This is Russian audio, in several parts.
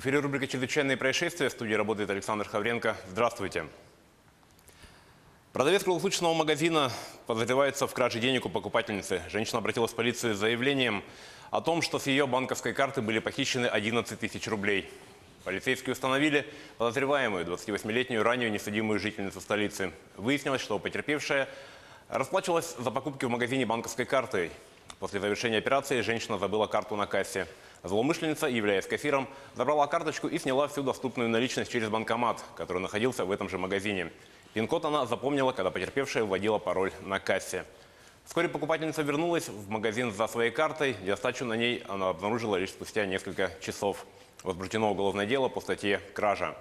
эфире рубрика «Чрезвычайные происшествия». В студии работает Александр Хавренко. Здравствуйте. Продавец круглосуточного магазина подозревается в краже денег у покупательницы. Женщина обратилась в полицию с заявлением о том, что с ее банковской карты были похищены 11 тысяч рублей. Полицейские установили подозреваемую 28-летнюю ранее несудимую жительницу столицы. Выяснилось, что потерпевшая расплачивалась за покупки в магазине банковской картой. После завершения операции женщина забыла карту на кассе. Злоумышленница, являясь кассиром, забрала карточку и сняла всю доступную наличность через банкомат, который находился в этом же магазине. Пин-код она запомнила, когда потерпевшая вводила пароль на кассе. Вскоре покупательница вернулась в магазин за своей картой, где остачу на ней она обнаружила лишь спустя несколько часов. Возбуждено уголовное дело по статье «Кража».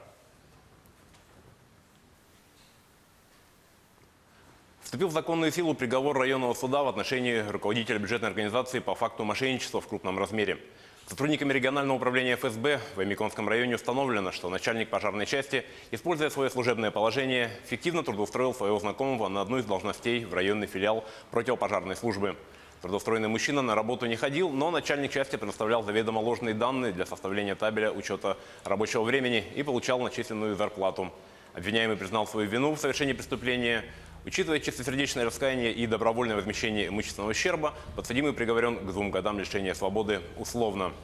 Вступил в законную силу приговор районного суда в отношении руководителя бюджетной организации по факту мошенничества в крупном размере. Сотрудниками регионального управления ФСБ в Аймиконском районе установлено, что начальник пожарной части, используя свое служебное положение, фиктивно трудоустроил своего знакомого на одну из должностей в районный филиал противопожарной службы. Трудоустроенный мужчина на работу не ходил, но начальник части предоставлял заведомо ложные данные для составления табеля учета рабочего времени и получал начисленную зарплату. Обвиняемый признал свою вину в совершении преступления. Учитывая чистосердечное раскаяние и добровольное возмещение имущественного ущерба, подсудимый приговорен к 2 годам лишения свободы условно.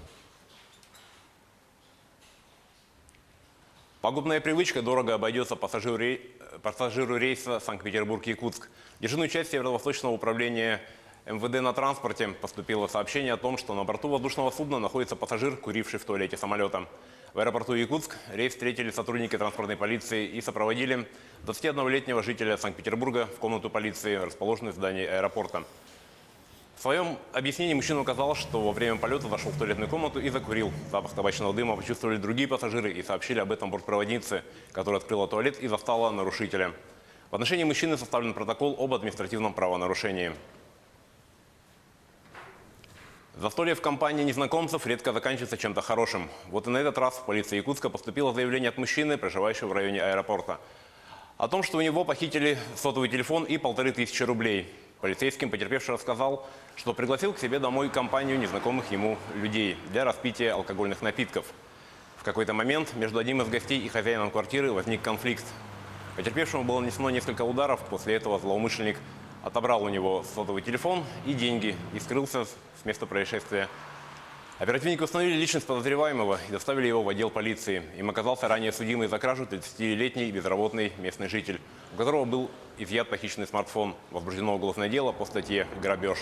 Пагубная привычка дорого обойдется пассажиру рейса Санкт-Петербург-Якутск. В державную часть Северо-Восточного управления МВД на транспорте поступило сообщение о том, что на борту воздушного судна находится пассажир, куривший в туалете самолета. В аэропорту Якутск рейс встретили сотрудники транспортной полиции и сопроводили 21-летнего жителя Санкт-Петербурга в комнату полиции, расположенную в здании аэропорта. В своем объяснении мужчина указал, что во время полета зашел в туалетную комнату и закурил. Запах табачного дыма почувствовали другие пассажиры и сообщили об этом бортпроводнице, которая открыла туалет и застала нарушителя. В отношении мужчины составлен протокол об административном правонарушении. Застолье в компании незнакомцев редко заканчивается чем-то хорошим. Вот и на этот раз в полицию Якутска поступило заявление от мужчины, проживающего в районе аэропорта, о том, что у него похитили сотовый телефон и 1500 рублей. Полицейским потерпевший рассказал, что пригласил к себе домой компанию незнакомых ему людей для распития алкогольных напитков. В какой-то момент между одним из гостей и хозяином квартиры возник конфликт. Потерпевшему было нанесено несколько ударов, после этого злоумышленник отобрал у него сотовый телефон и деньги и скрылся с места происшествия. Оперативники установили личность подозреваемого и доставили его в отдел полиции. Им оказался ранее судимый за кражу 30-летний безработный местный житель, у которого был изъят похищенный смартфон. Возбуждено уголовное дело по статье «Грабеж».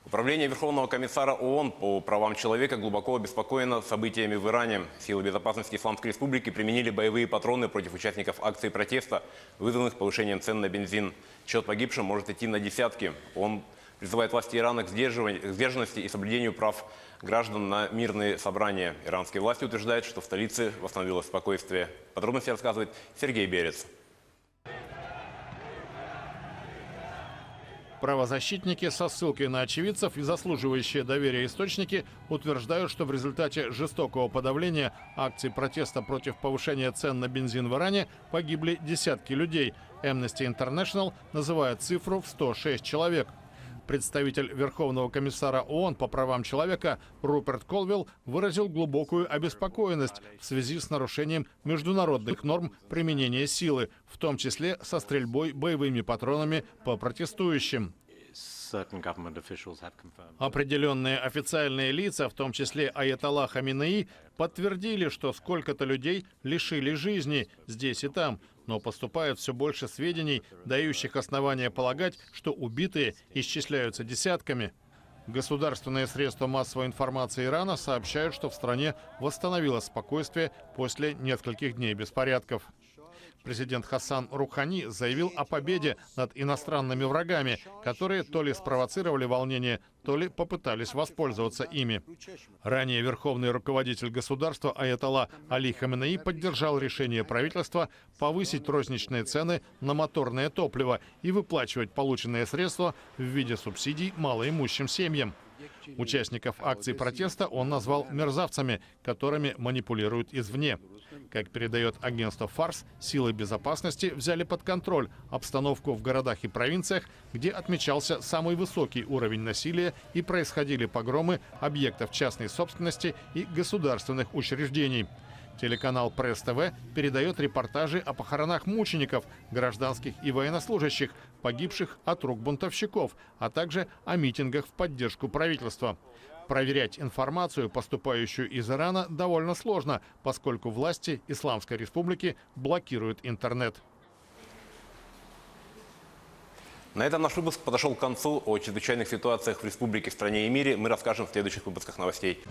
Управление Верховного комиссара ООН по правам человека глубоко обеспокоено событиями в Иране. Силы безопасности Исламской Республики применили боевые патроны против участников акции протеста, вызванных повышением цен на бензин. Счет погибшим может идти на десятки. ООН призывает власти Ирана к сдержанности и соблюдению прав граждан на мирные собрания. Иранские власти утверждают, что в столице восстановилось спокойствие. Подробности рассказывает Сергей Берец. Правозащитники со ссылкой на очевидцев и заслуживающие доверия источники утверждают, что в результате жестокого подавления акций протеста против повышения цен на бензин в Иране погибли десятки людей. Amnesty International называет цифру в 106 человек. Представитель Верховного комиссара ООН по правам человека Руперт Колвилл выразил глубокую обеспокоенность в связи с нарушением международных норм применения силы, в том числе со стрельбой боевыми патронами по протестующим. Определенные официальные лица, в том числе аятолла Хаминеи, подтвердили, что сколько-то людей лишили жизни здесь и там. Но поступает все больше сведений, дающих основания полагать, что убитые исчисляются десятками. Государственные средства массовой информации Ирана сообщают, что в стране восстановилось спокойствие после нескольких дней беспорядков. Президент Хасан Рухани заявил о победе над иностранными врагами, которые то ли спровоцировали волнения, то ли попытались воспользоваться ими. Ранее верховный руководитель государства аятолла Али Хаминеи поддержал решение правительства повысить розничные цены на моторное топливо и выплачивать полученные средства в виде субсидий малоимущим семьям. Участников акций протеста он назвал мерзавцами, которыми манипулируют извне. Как передает агентство «Фарс», силы безопасности взяли под контроль обстановку в городах и провинциях, где отмечался самый высокий уровень насилия и происходили погромы объектов частной собственности и государственных учреждений. Телеканал Пресс-ТВ передает репортажи о похоронах мучеников, гражданских и военнослужащих, погибших от рук бунтовщиков, а также о митингах в поддержку правительства. Проверять информацию, поступающую из Ирана, довольно сложно, поскольку власти Исламской Республики блокируют интернет. На этом наш выпуск подошел к концу. О чрезвычайных ситуациях в республике, стране и мире мы расскажем в следующих выпусках новостей.